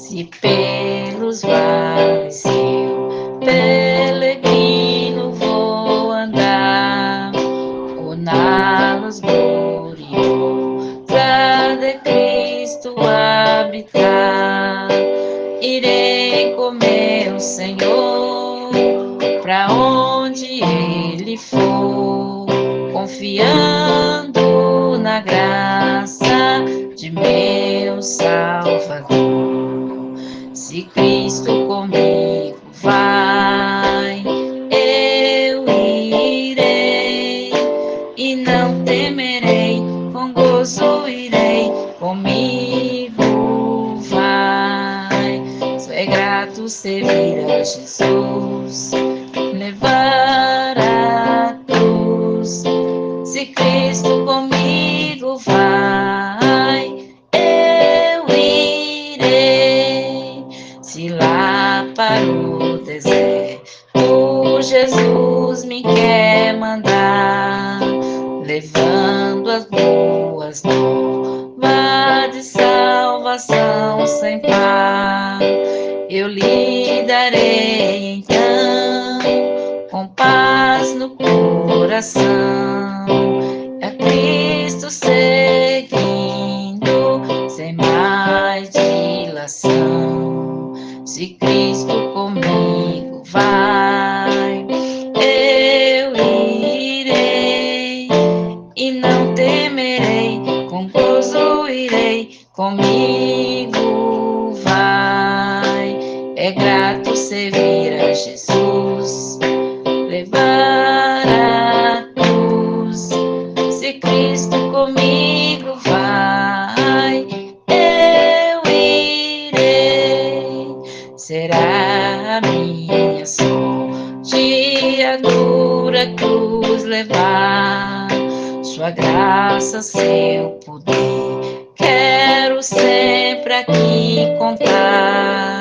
Se pelos vales eu, peregrino, vou andar, ou na luz gloriosa de Cristo habitar, irei com meu Senhor, pra onde Ele for, confiando na graça de meu Salvador. Se Cristo comigo vai, eu irei, e não temerei, com gozo irei, comigo vai. Só é grato servir a Jesus, levar a cruz. Se Cristo comigo vai, eu irei. Se lá para o deserto Jesus me quer mandar, levando as boas novas de salvação sem par, eu lhe darei então, com paz no coração, a Cristo seguindo, sem mais dilação. Se Cristo comigo vai, eu irei, e não temerei, com gozo irei, comigo vai. É grato servir a Jesus, levar a cruz. Se Cristo comigo vai, eu irei. Será a minha sorte a dura cruz levar, sua graça, seu poder, quero sempre aqui contar.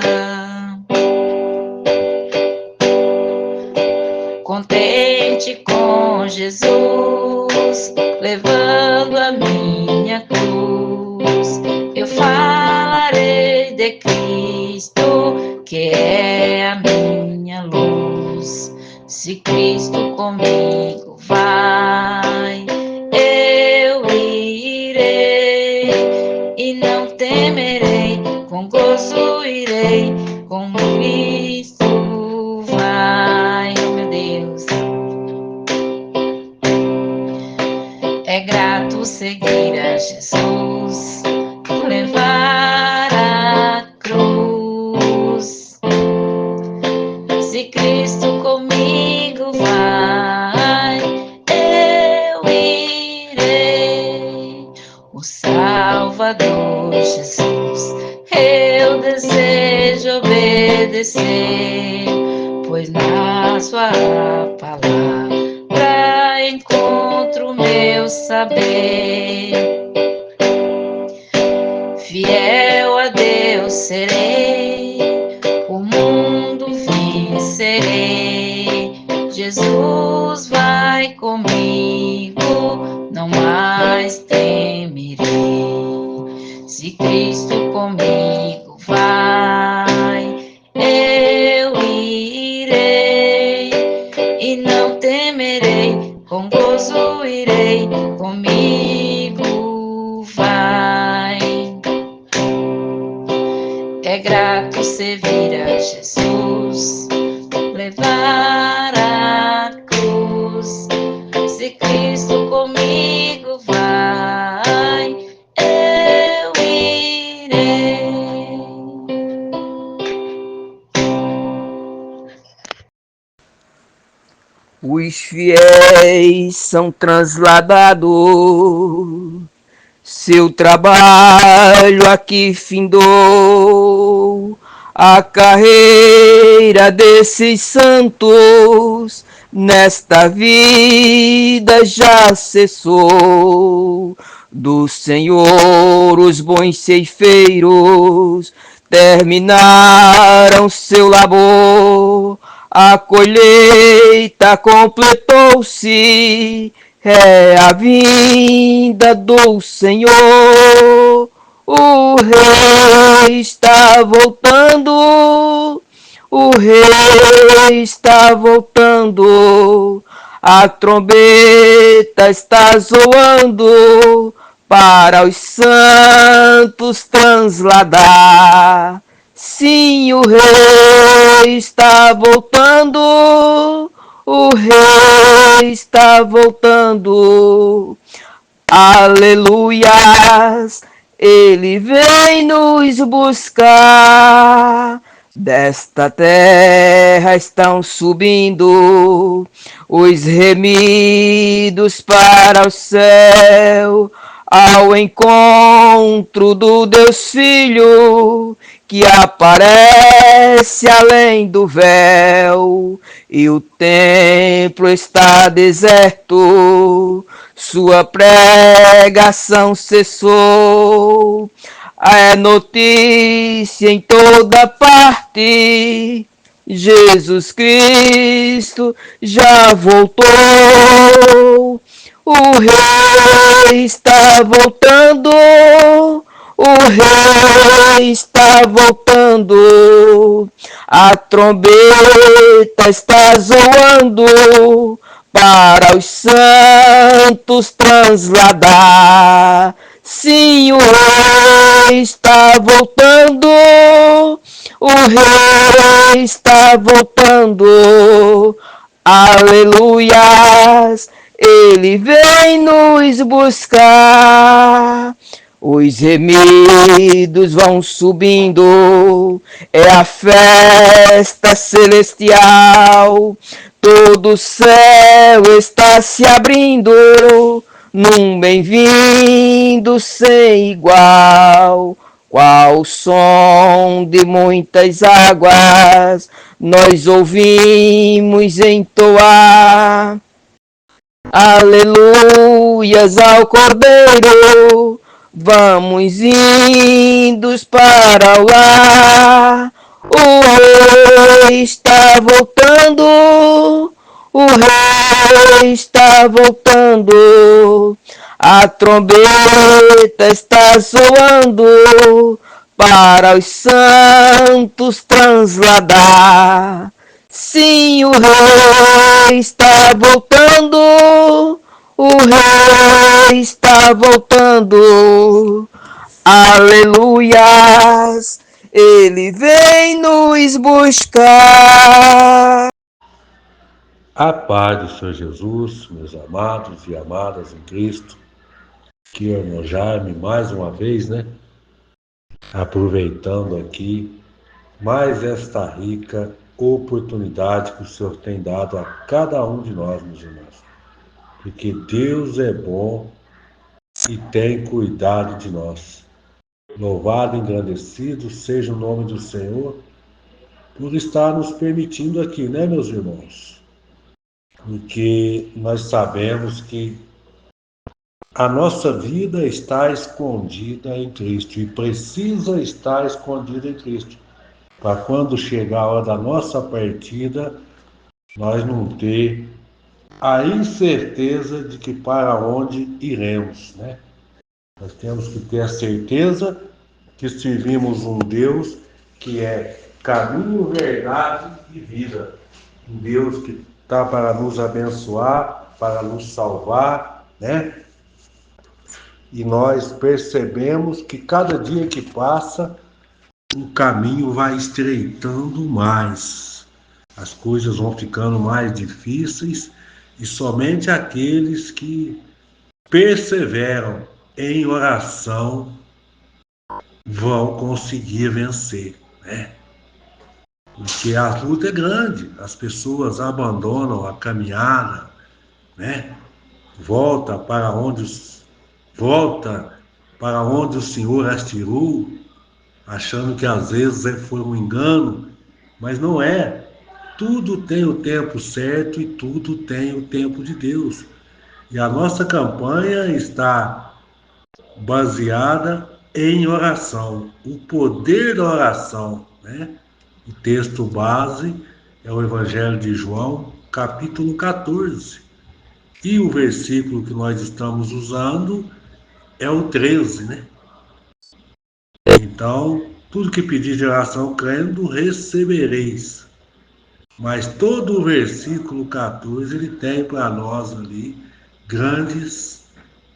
Contente com Jesus, levando a minha cruz, eu falarei de Cristo, que é a minha luz. Se Cristo comigo vai, eu irei, e não temerei, com gozo irei, com Cristo vai. Oh, meu Deus, é grato seguir a Jesus, levar a cruz. Se Cristo comigo vai, eu irei. O Salvador Jesus, eu desejo obedecer, pois na sua palavra encontro meu saber. Fiel a Deus serei, o mundo vencerei. Jesus vai comigo, não mais temerei. Se Cristo comigo vai, eu irei, e não temerei, com gozo irei, comigo vai. É grato servir a Jesus, levar a cruz. Se Cristo comigo vai, eu irei. Os fiéis são transladados, seu trabalho aqui findou. A carreira desses santos nesta vida já cessou. Do Senhor os bons ceifeiros terminaram seu labor. A colheita completou-se, é a vinda do Senhor. O Rei está voltando, o rei está voltando, a trombeta está zoando para os santos transladar. Sim, o rei está voltando, o rei está voltando. Aleluias, ele vem nos buscar. Desta terra estão subindo os remidos para o céu, ao encontro do Deus Filho, que aparece além do véu, e o templo está deserto, sua pregação cessou. É notícia em toda parte, Jesus Cristo já voltou. O rei está voltando, o rei está voltando, a trombeta está zoando para os santos transladar. Sim, o rei está voltando, o rei está voltando. Aleluias, ele vem nos buscar. Os remidos vão subindo, é a festa celestial. Todo o céu está se abrindo num bem-vindo sem igual. Qual o som de muitas águas nós ouvimos entoar. Aleluias ao Cordeiro, vamos indo para o lar. O rei está voltando, o rei está voltando, a trombeta está soando para os santos transladar. Sim, o rei está voltando, o rei está voltando. Aleluias, ele vem nos buscar. A paz do Senhor Jesus, meus amados e amadas em Cristo, que irmão Jaime, mais uma vez, aproveitando aqui mais esta rica oportunidade que o Senhor tem dado a cada um de nós, meus irmãos. Porque Deus é bom e tem cuidado de nós. Louvado e engrandecido seja o nome do Senhor por estar nos permitindo aqui, meus irmãos? Porque nós sabemos que a nossa vida está escondida em Cristo e precisa estar escondida em Cristo, para quando chegar a hora da nossa partida, nós não ter a incerteza de que para onde iremos, Nós temos que ter a certeza que servimos um Deus que é caminho, verdade e vida. Um Deus que está para nos abençoar, para nos salvar, E nós percebemos que cada dia que passa, o caminho vai estreitando mais. As coisas vão ficando mais difíceis e somente aqueles que perseveram em oração vão conseguir vencer, Porque a luta é grande, as pessoas abandonam a caminhada, Volta para onde o Senhor as tirou, achando que às vezes foi um engano, mas não é. Tudo tem o tempo certo e tudo tem o tempo de Deus. E a nossa campanha está baseada em oração, o poder da oração, O texto base é o Evangelho de João, capítulo 14. E o versículo que nós estamos usando é o 13, Então, tudo que pedir de oração crendo, recebereis. Mas todo o versículo 14, ele tem para nós ali grandes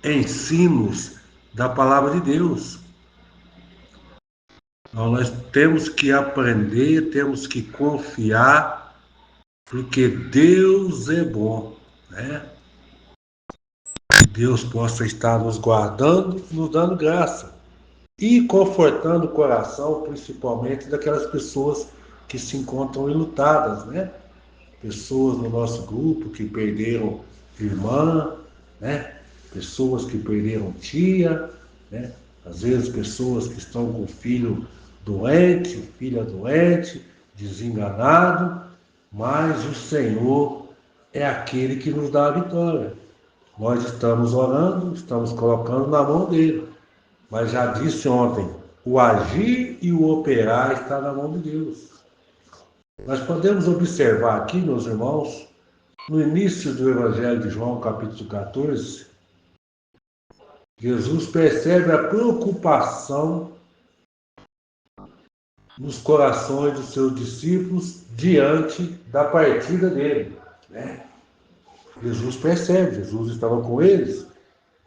ensinos da palavra de Deus. Então, nós temos que aprender, temos que confiar, porque Deus é bom, né? Que Deus possa estar nos guardando, nos dando graça e confortando o coração, principalmente daquelas pessoas que se encontram enlutadas, né? Pessoas no nosso grupo que perderam irmã, né? Pessoas que perderam tia, né? Às vezes pessoas que estão com filho doente, filha doente, desenganado, mas o Senhor é aquele que nos dá a vitória. Nós estamos orando, estamos colocando na mão dele. Mas já disse ontem, o agir e o operar está na mão de Deus. Nós podemos observar aqui, meus irmãos, no início do Evangelho de João, capítulo 14, Jesus percebe a preocupação nos corações dos seus discípulos diante da partida dele, né? Jesus percebe, Jesus estava com eles.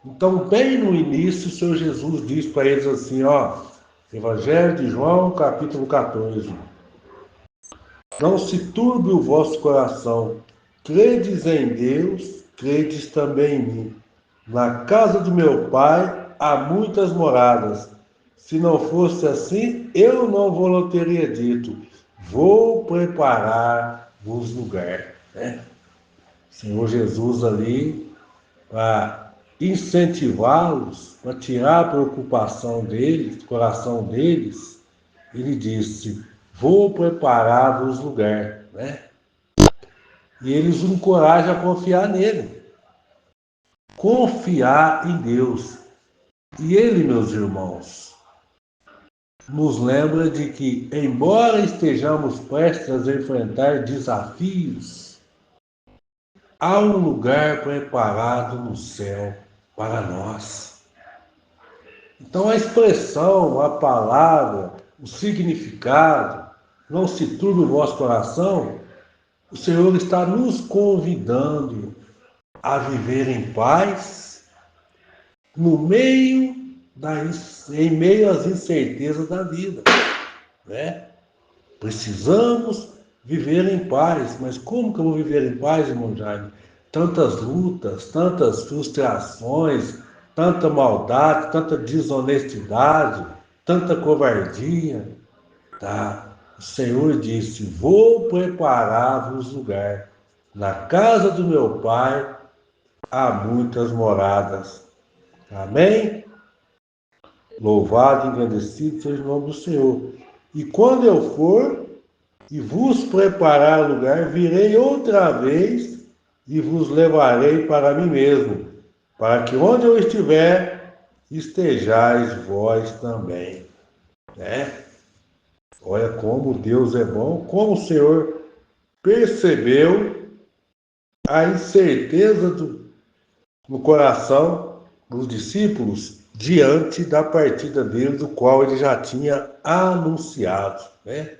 Então, bem no início, o Senhor Jesus diz para eles assim, ó, Evangelho de João, capítulo 14. Não se turbe o vosso coração. Credes em Deus, credes também em mim. Na casa do meu Pai há muitas moradas. Se não fosse assim, eu não vos teria dito. Vou preparar-vos lugar. Né? Senhor Jesus ali, para incentivá-los, para tirar a preocupação deles, do coração deles, ele disse, vou preparar-vos lugar, né? E ele os encoraja a confiar nele, confiar em Deus. E ele, meus irmãos, nos lembra de que, embora estejamos prestes a enfrentar desafios, há um lugar preparado no céu para nós. Então a expressão, a palavra, o significado, não se turbe o vosso coração, o Senhor está nos convidando a viver em paz no meio em meio às incertezas da vida, né? Precisamos viver em paz, mas como que eu vou viver em paz, irmão Jaime? Tantas lutas, tantas frustrações, tanta maldade, tanta desonestidade, tanta covardia, tá? O Senhor disse, vou preparar-vos lugar. Na casa do meu Pai há muitas moradas. Amém? Louvado e engrandecido seja o nome do Senhor. E quando eu for e vos preparar lugar, virei outra vez e vos levarei para mim mesmo, para que onde eu estiver, estejais vós também. Né? Olha como Deus é bom, como o Senhor percebeu a incerteza no coração dos discípulos diante da partida dele, do qual ele já tinha anunciado, né?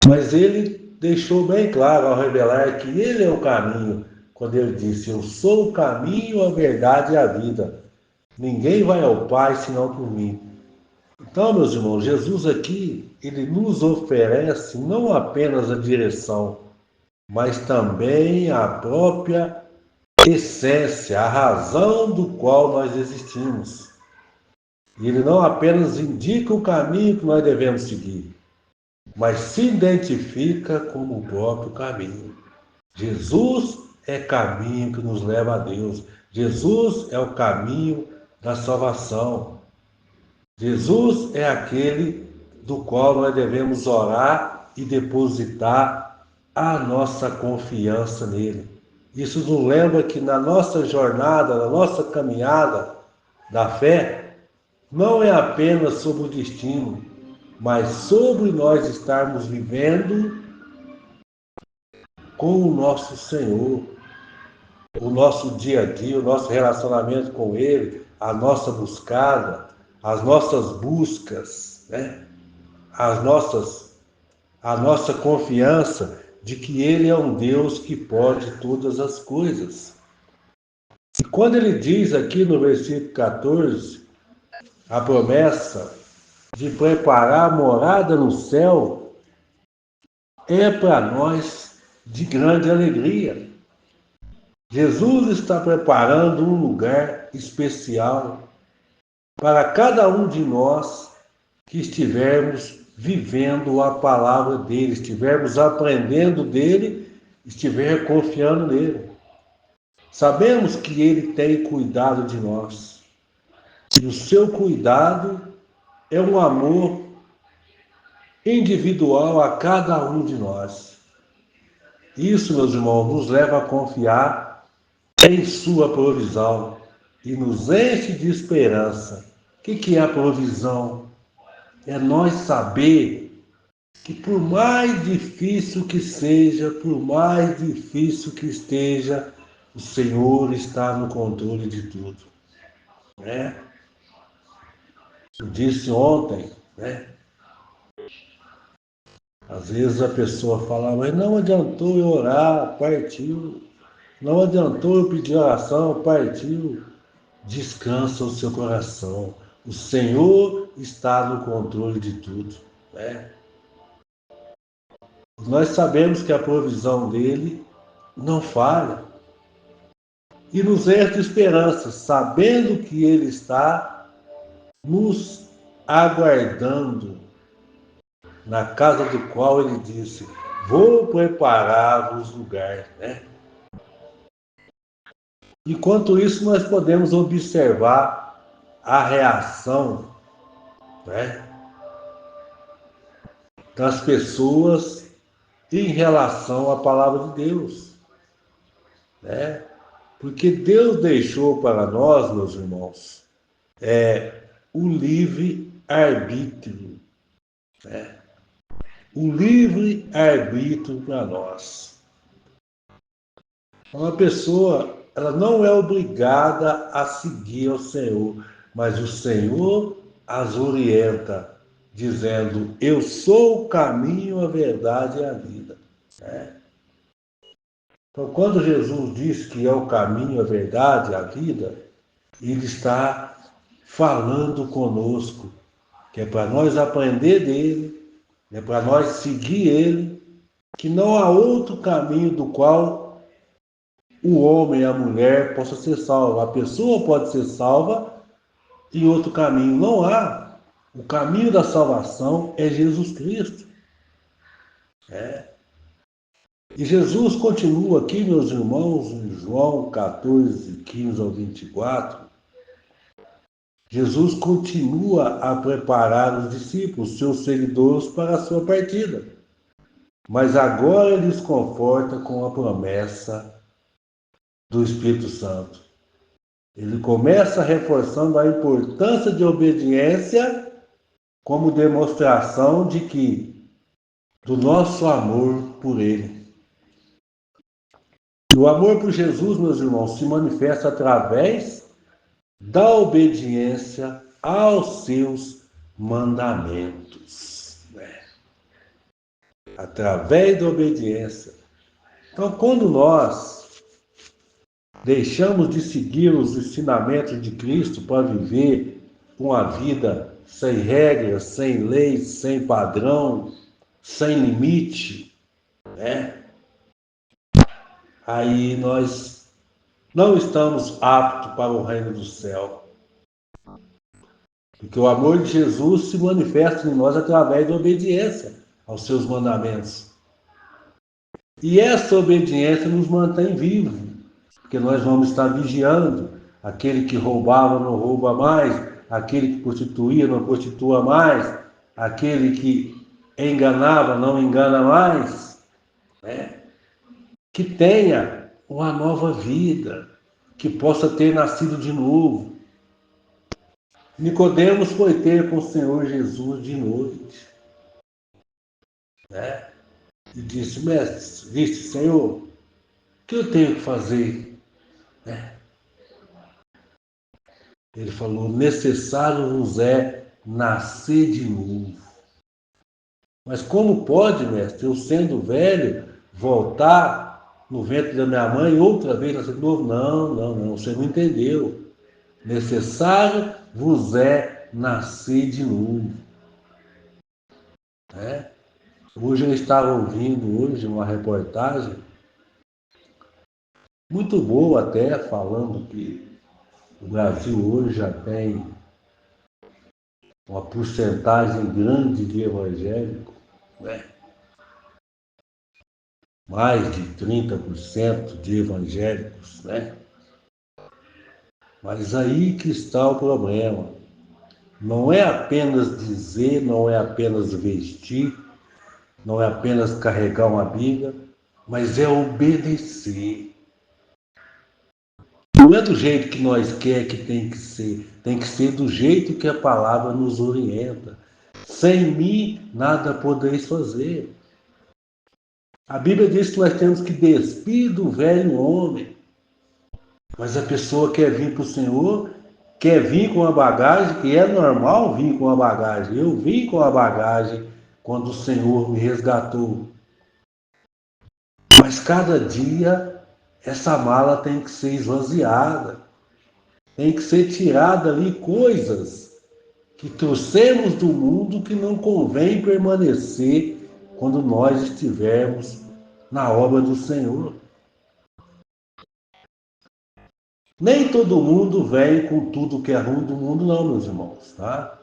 Mas ele deixou bem claro ao revelar que ele é o caminho, quando ele disse, eu sou o caminho, a verdade e a vida. Ninguém vai ao Pai senão por mim. Então, meus irmãos, Jesus aqui, ele nos oferece não apenas a direção, mas também a própria essência, a razão do qual nós existimos. E ele não apenas indica o caminho que nós devemos seguir, mas se identifica como o próprio caminho. Jesus é caminho que nos leva a Deus. Jesus é o caminho da salvação. Jesus é aquele do qual nós devemos orar e depositar a nossa confiança nele. Isso nos lembra que na nossa jornada, na nossa caminhada da fé, não é apenas sobre o destino, mas sobre nós estarmos vivendo com o nosso Senhor, o nosso dia a dia, o nosso relacionamento com Ele, a nossa buscada, as nossas buscas, né? A nossa confiança de que Ele é um Deus que pode todas as coisas. E quando ele diz aqui no versículo 14, a promessa de preparar a morada no céu, é para nós de grande alegria. Jesus está preparando um lugar especial para cada um de nós que estivermos vivendo a palavra dele, estivermos aprendendo dele, estiver confiando nele. Sabemos que ele tem cuidado de nós. E o seu cuidado é um amor individual a cada um de nós. Isso, meus irmãos, nos leva a confiar em sua provisão e nos enche de esperança. O que é a provisão? É nós saber que por mais difícil que seja, por mais difícil que esteja, o Senhor está no controle de tudo, né? Eu disse ontem, né? Às vezes a pessoa fala, mas não adiantou eu orar, partiu. Não adiantou eu pedir oração, partiu. Descansa o seu coração. O Senhor está no controle de tudo, né? Nós sabemos que a provisão dele não falha. E nos enche de esperança, sabendo que ele está nos aguardando na casa do qual ele disse, vou preparar-vos lugar, né? Enquanto isso, nós podemos observar a reação, né, das pessoas em relação à palavra de Deus, né? Porque Deus deixou para nós, meus irmãos, o livre-arbítrio, né? O livre-arbítrio para nós. Uma pessoa, ela não é obrigada a seguir ao Senhor, mas o Senhor as orienta, dizendo, eu sou o caminho, a verdade e a vida, né? Então, quando Jesus diz que é o caminho, a verdade e a vida, ele está falando conosco, que é para nós aprender dele, é para nós seguir ele, que não há outro caminho do qual o homem e a mulher possam ser salvos. A pessoa pode ser salva em outro caminho. Não há. O caminho da salvação é Jesus Cristo. E Jesus continua aqui, meus irmãos, em João 14, 15 ao 24. Jesus continua a preparar os discípulos, seus seguidores, para a sua partida. Mas agora ele os conforta com a promessa do Espírito Santo. Ele começa reforçando a importância de obediência como demonstração de que do nosso amor por ele. E o amor por Jesus, meus irmãos, se manifesta através da obediência aos seus mandamentos, né? Através da obediência. Então, quando nós deixamos de seguir os ensinamentos de Cristo para viver uma vida sem regras, sem leis, sem padrão, sem limite, né? Aí nós não estamos aptos para o reino do céu. Porque o amor de Jesus se manifesta em nós através da obediência aos seus mandamentos. E essa obediência nos mantém vivos, porque nós vamos estar vigiando. Aquele que roubava não rouba mais, aquele que prostituía não prostitua mais, aquele que enganava não engana mais, né? Que tenha uma nova vida, que possa ter nascido de novo. Nicodemos foi ter com o Senhor Jesus de noite, né? E disse, mestre, viste, Senhor, o que eu tenho que fazer, né? Ele falou, necessário vos é nascer de novo. Mas como pode, mestre, eu sendo velho, voltar no ventre da minha mãe outra vez nascer de novo? Não, não, não, você não entendeu. Necessário vos é nascer de novo. Né? Hoje eu estava ouvindo uma reportagem muito boa até, falando que o Brasil hoje já tem uma porcentagem grande de evangélicos, né? Mais de 30% de evangélicos, né? Mas aí que está o problema. Não é apenas dizer, não é apenas vestir, não é apenas carregar uma Bíblia, mas é obedecer. Não é do jeito que nós quer que tem que ser do jeito que a palavra nos orienta. Sem mim, nada podeis fazer. A Bíblia diz que nós temos que despir do velho homem. Mas a pessoa quer vir para o Senhor, quer vir com a bagagem, que é normal vir com a bagagem. Eu vim com a bagagem quando o Senhor me resgatou. Mas cada dia essa mala tem que ser esvaziada. Tem que ser tirada ali coisas que trouxemos do mundo que não convém permanecer quando nós estivermos na obra do Senhor. Nem todo mundo vem com tudo que é ruim do mundo, não, meus irmãos, tá?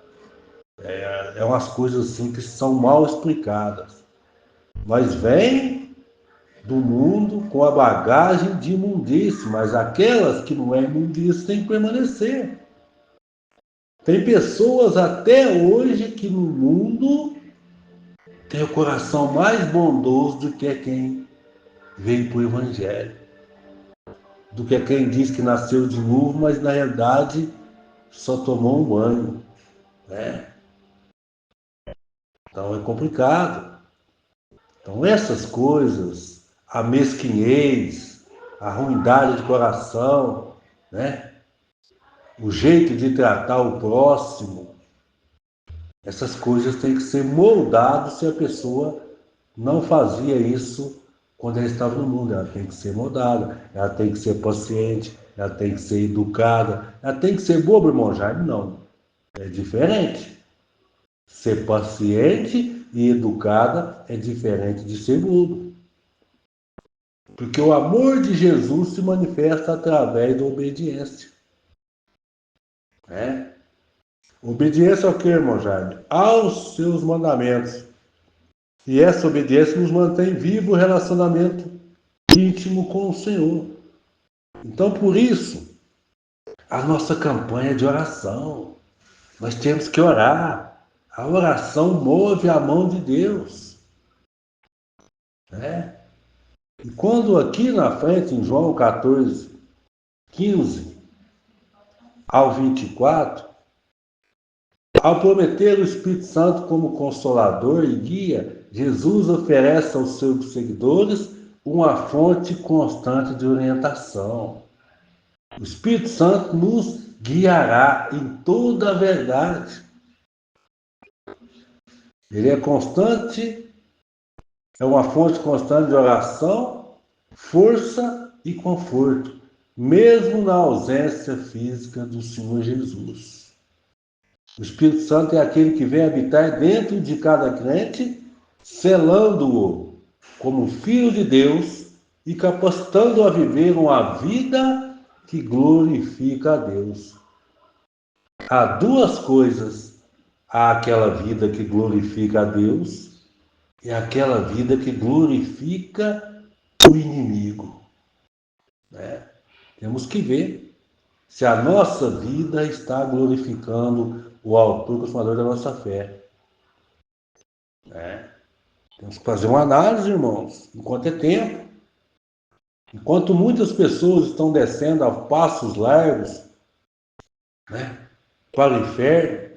É umas coisas assim que são mal explicadas. Mas vem do mundo com a bagagem de imundice, mas aquelas que não é imundice têm que permanecer. Tem pessoas até hoje que no mundo tem o coração mais bondoso do que quem veio para o Evangelho. Do que quem diz que nasceu de novo, mas na realidade só tomou um banho. Né? Então é complicado. Então essas coisas, a mesquinhez, a ruindade de coração, né? O jeito de tratar o próximo, essas coisas têm que ser moldadas se a pessoa não fazia isso quando ela estava no mundo. Ela tem que ser moldada, ela tem que ser paciente, ela tem que ser educada, ela tem que ser boba, irmão Jaime? Não. É diferente. Ser paciente e educada é diferente de ser bobo. Porque o amor de Jesus se manifesta através da obediência. Né? Obediência ao que, irmão Jaime? Aos seus mandamentos. E essa obediência nos mantém vivo o relacionamento íntimo com o Senhor. Então, por isso, a nossa campanha de oração. Nós temos que orar. A oração move a mão de Deus. Né? E quando aqui na frente, em João 14, 15 ao 24, ao prometer o Espírito Santo como consolador e guia, Jesus oferece aos seus seguidores uma fonte constante de orientação. O Espírito Santo nos guiará em toda a verdade. Ele é constante, é uma fonte constante de oração, força e conforto, mesmo na ausência física do Senhor Jesus. O Espírito Santo é aquele que vem habitar dentro de cada crente, selando-o como filho de Deus e capacitando-o a viver uma vida que glorifica a Deus. Há duas coisas. Há aquela vida que glorifica a Deus e aquela vida que glorifica o inimigo. Né? Temos que ver se a nossa vida está glorificando o autor consumador da nossa fé. Né? Temos que fazer uma análise, irmãos, enquanto é tempo. Enquanto muitas pessoas estão descendo a passos largos, né, para o inferno,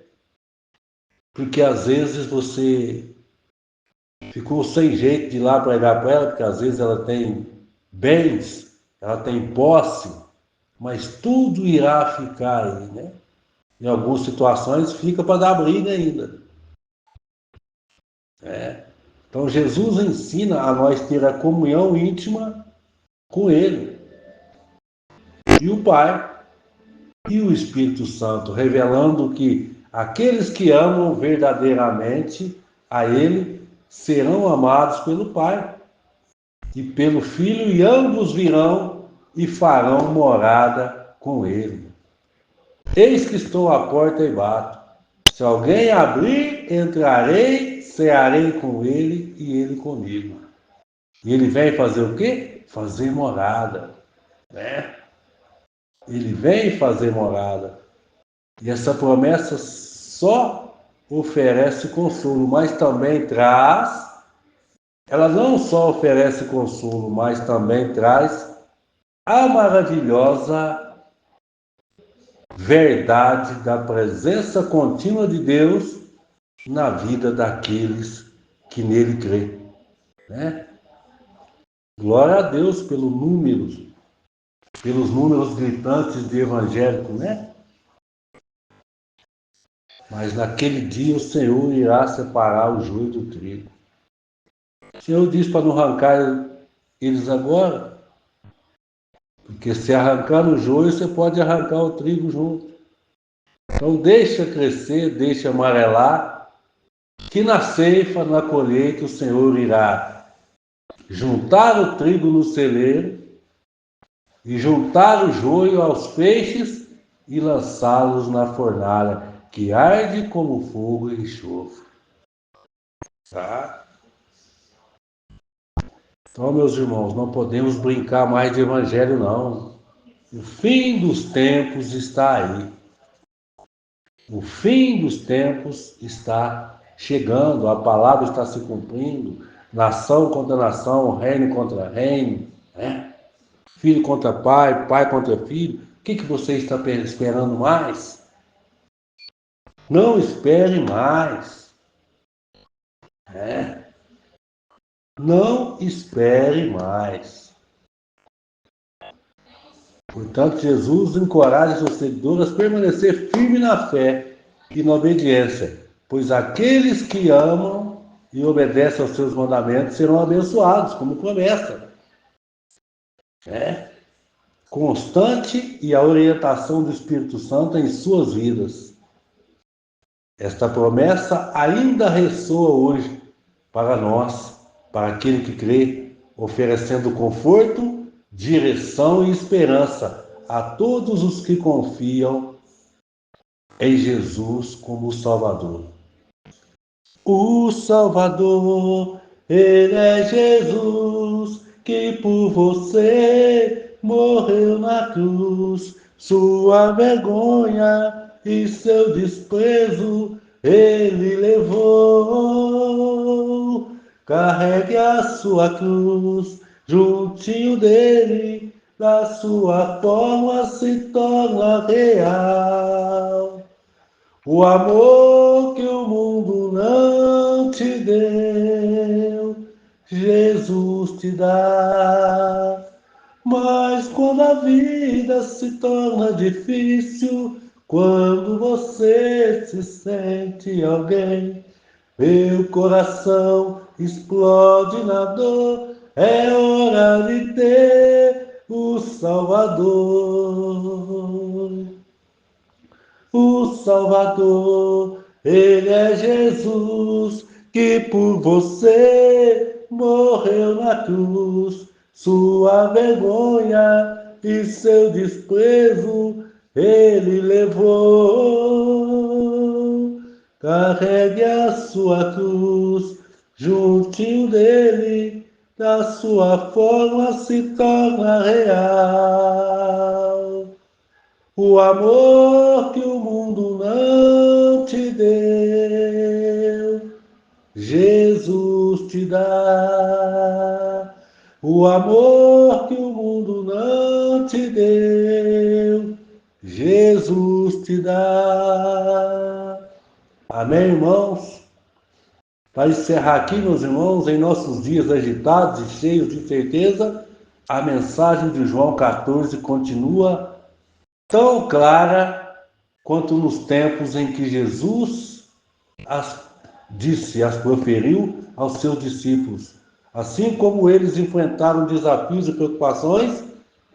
porque às vezes você ficou sem jeito de ir lá pregar para ela, porque às vezes ela tem bens, ela tem posse, mas tudo irá ficar aí, né? Em algumas situações fica para dar briga ainda. Então Jesus ensina a nós ter a comunhão íntima com Ele e o Pai e o Espírito Santo, revelando que aqueles que amam verdadeiramente a Ele serão amados pelo Pai e pelo Filho, e ambos virão e farão morada com Ele. Eis que estou à porta e bato. Se alguém abrir, entrarei, cearei com ele e ele comigo. E ele vem fazer o quê? Fazer morada, né? Ele vem fazer morada. E essa promessa só oferece consolo, mas também traz. Ela não só oferece consolo, mas também traz a maravilhosa verdade da presença contínua de Deus na vida daqueles que nele crê, né? Glória a Deus pelos números gritantes de evangélico, né? Mas naquele dia o Senhor irá separar o joio do trigo. O Senhor diz para não arrancar eles agora, porque se arrancar o joio, você pode arrancar o trigo junto. Então deixa crescer, deixa amarelar, que na ceifa, na colheita, o Senhor irá juntar o trigo no celeiro e juntar o joio aos feixes e lançá-los na fornalha, que arde como fogo e enxofre. Tá? Então, meus irmãos, não podemos brincar mais de evangelho, não. O fim dos tempos está aí. O fim dos tempos está chegando, a palavra está se cumprindo, nação contra nação, reino contra reino, né? Filho contra pai, pai contra filho. O que você está esperando mais? Não espere mais. Não espere mais. Portanto, Jesus encoraja seus seguidores a permanecer firme na fé e na obediência, pois aqueles que amam e obedecem aos seus mandamentos serão abençoados, como promessa. Constante e a orientação do Espírito Santo em suas vidas. Esta promessa ainda ressoa hoje para nós, para aquele que crê, oferecendo conforto, direção e esperança a todos os que confiam em Jesus como Salvador. O Salvador, Ele é Jesus, que por você morreu na cruz. Sua vergonha e seu desprezo Ele levou. Carregue a sua cruz juntinho dele, da sua forma se torna real. O amor que o mundo não te deu, Jesus te dá. Mas quando a vida se torna difícil, quando você se sente alguém, meu coração explode na dor, é hora de ter o Salvador. O Salvador, Ele é Jesus, que por você morreu na cruz. Sua vergonha e seu desprezo Ele levou. Carregue a sua cruz juntinho dele, da sua forma se torna real. O amor que o mundo não te deu, Jesus te dá. O amor que o mundo não te deu, Jesus te dá. Amém, irmãos? Para encerrar aqui, meus irmãos, em nossos dias agitados e cheios de certeza, a mensagem de João 14 continua tão clara quanto nos tempos em que Jesus as proferiu aos seus discípulos. Assim como eles enfrentaram desafios e preocupações,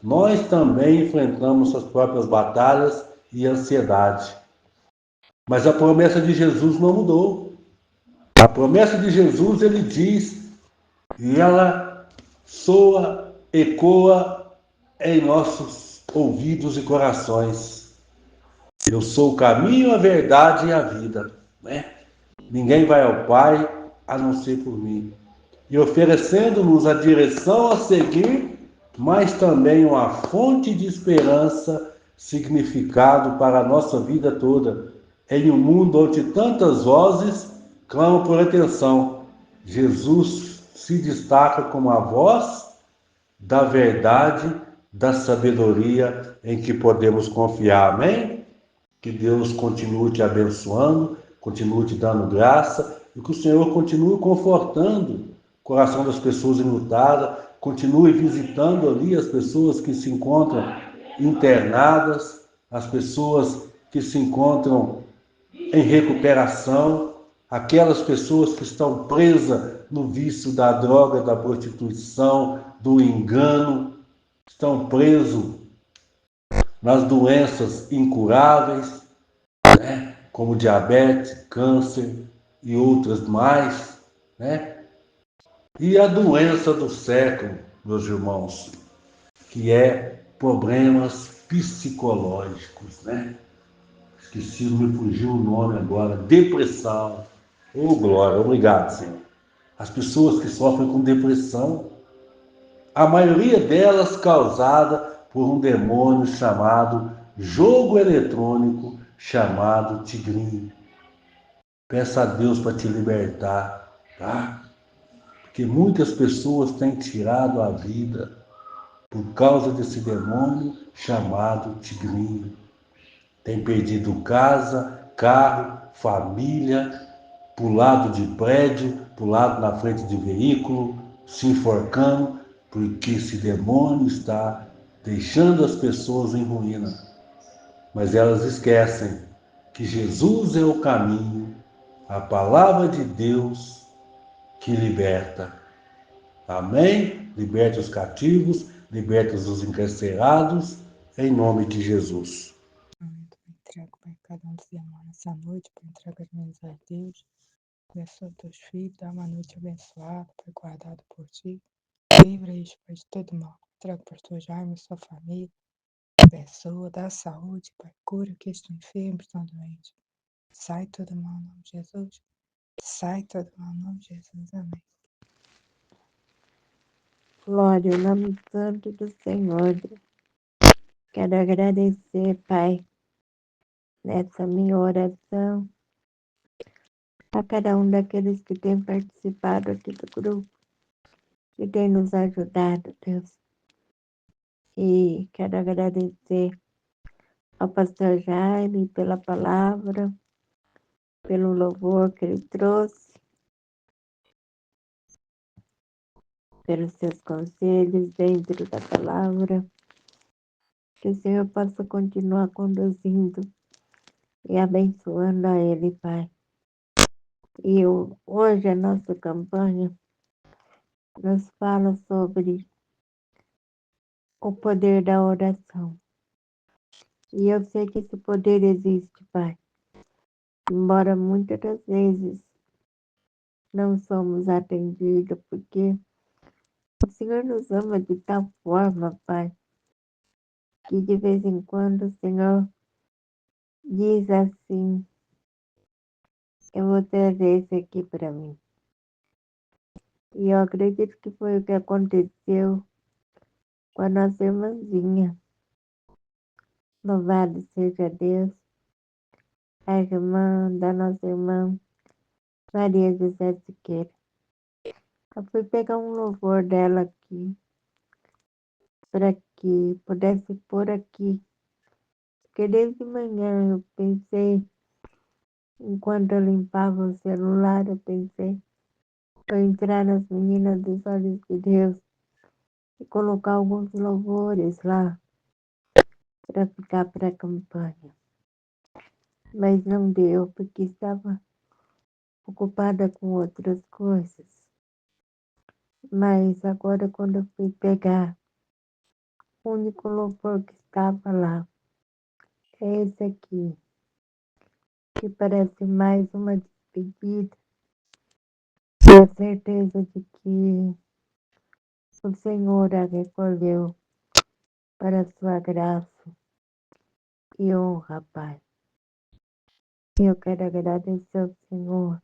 nós também enfrentamos as próprias batalhas e ansiedade. Mas a promessa de Jesus não mudou. A promessa de Jesus, ele diz, e ela soa, ecoa em nossos ouvidos e corações. Eu sou o caminho, a verdade e a vida, né? Ninguém vai ao Pai a não ser por mim. E oferecendo-nos a direção a seguir, mas também uma fonte de esperança, significado para a nossa vida toda, em um mundo onde tantas vozes clamam por atenção. Jesus se destaca como a voz da verdade, da sabedoria em que podemos confiar. Amém? Que Deus continue te abençoando, continue te dando graça e que o Senhor continue confortando o coração das pessoas enlutadas, continue visitando ali as pessoas que se encontram internadas, as pessoas que se encontram em recuperação, aquelas pessoas que estão presas no vício da droga, da prostituição, do engano, estão presos nas doenças incuráveis, né? Como diabetes, câncer e outras mais, né? E a doença do século, meus irmãos, que é problemas psicológicos, né? Esqueci, me fugiu o nome agora, depressão. Oh, glória, obrigado, Senhor. As pessoas que sofrem com depressão, a maioria delas causada por um demônio chamado jogo eletrônico, chamado tigrinho. Peça a Deus para te libertar, tá? Porque muitas pessoas têm tirado a vida por causa desse demônio chamado tigrinho. Tem perdido casa, carro, família, pulado de prédio, pulado na frente de veículo, se enforcando, porque esse demônio está deixando as pessoas em ruína. Mas elas esquecem que Jesus é o caminho, a palavra de Deus que liberta. Amém? Liberte os cativos, liberte os encarcerados, em nome de Jesus. Entrego, Pai, cada um dos irmãos nessa noite, para entregar as minhas a Deus. Abençoa teus filhos, dá uma noite abençoada, Pai, guardado por ti. Livra-os, Pai, de todo mal. Entrega o pastor Jaime e sua família. Abençoa, dá saúde, Pai, cura que estão enfermos, estão doentes. Sai todo mal em nome de Jesus. Sai todo mal em nome de Jesus. Amém. Glória ao nome santo do Senhor. Quero agradecer, Pai, nessa minha oração, a cada um daqueles que tem participado aqui do grupo, que tem nos ajudado, Deus. E quero agradecer ao pastor Jaime pela palavra, pelo louvor que ele trouxe, pelos seus conselhos dentro da palavra. Que o Senhor possa continuar conduzindo e abençoando a ele, Pai. E hoje a nossa campanha nos fala sobre o poder da oração. E eu sei que esse poder existe, Pai. Embora muitas das vezes não somos atendidos, porque o Senhor nos ama de tal forma, Pai, que de vez em quando o Senhor diz assim: eu vou trazer isso aqui para mim. E eu acredito que foi o que aconteceu com a nossa irmãzinha. Louvado seja Deus, a irmã da nossa irmã Maria José Siqueira. Eu fui pegar um louvor dela aqui, para que pudesse pôr aqui. Porque desde manhã eu pensei, enquanto eu limpava o celular, eu pensei, vou entrar nas Meninas dos Olhos de Deus e colocar alguns louvores lá para ficar para a campanha. mas não deu porque estava ocupada com outras coisas. Mas agora, quando eu fui pegar o único louvor que estava lá, é esse aqui, que parece mais uma despedida, e a certeza de que o Senhor a recolheu para a sua graça e honra, Pai. E eu quero agradecer ao Senhor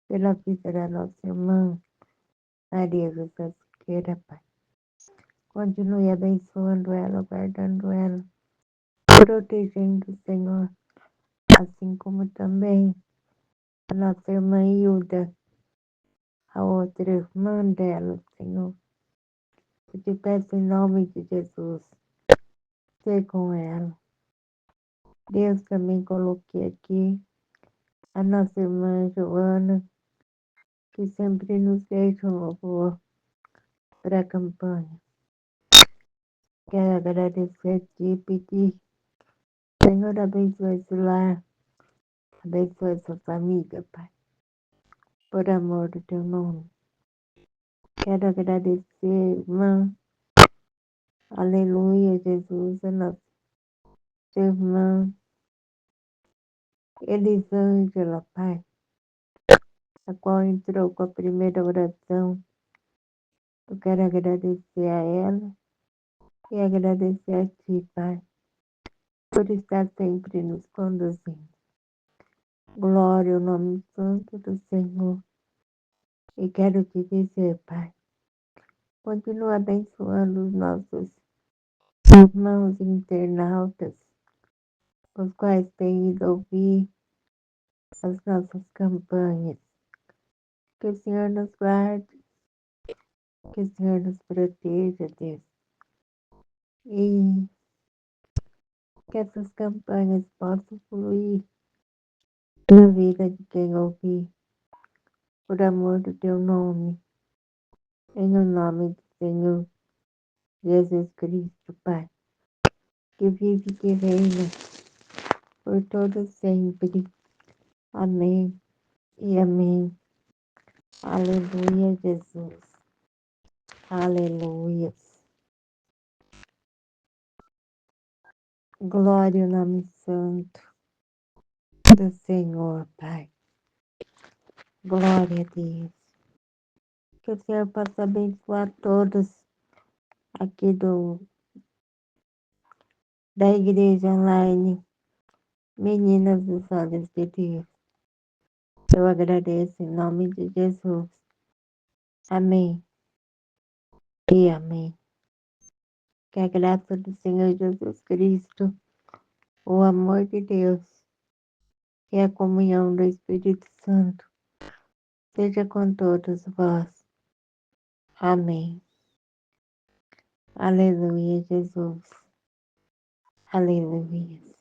pela vida da nossa irmã Maria José Siqueira, Pai. Continue abençoando ela, guardando ela, protegendo o Senhor, assim como também a nossa irmã Hilda, a outra irmã dela, Senhor. Eu te peço em nome de Jesus, ser com ela. Deus, também coloquei aqui a nossa irmã Joana, que sempre nos deixa um louvor para a campanha. Quero agradecer a ti e pedir, Senhor, abençoe esse lar, abençoe essa família, Pai, por amor do teu nome. Quero agradecer, irmã, aleluia, Jesus, a nossa irmã Elisângela, Pai, a qual entrou com a primeira oração. Eu quero agradecer a ela e agradecer a ti, Pai, por estar sempre nos conduzindo. Glória ao nome santo do Senhor. E quero te dizer, Pai, continua abençoando os nossos irmãos internautas, os quais têm ido ouvir as nossas campanhas. Que o Senhor nos guarde, que o Senhor nos proteja, Deus. E que essas campanhas possam fluir na vida de quem ouvir, por amor do teu nome, em o nome do Senhor Jesus Cristo, Pai, que vive e que reina por todo sempre. Amém e amém. Aleluia, Jesus. Aleluia. Glória ao nome santo do Senhor, Pai. Glória a Deus. Que o Senhor possa abençoar todos aqui da igreja online, meninas dos olhos de Deus. Eu agradeço em nome de Jesus. Amém e amém. Que a graça do Senhor Jesus Cristo, o amor de Deus e a comunhão do Espírito Santo seja com todos vós. Amém. Aleluia, Jesus. Aleluia.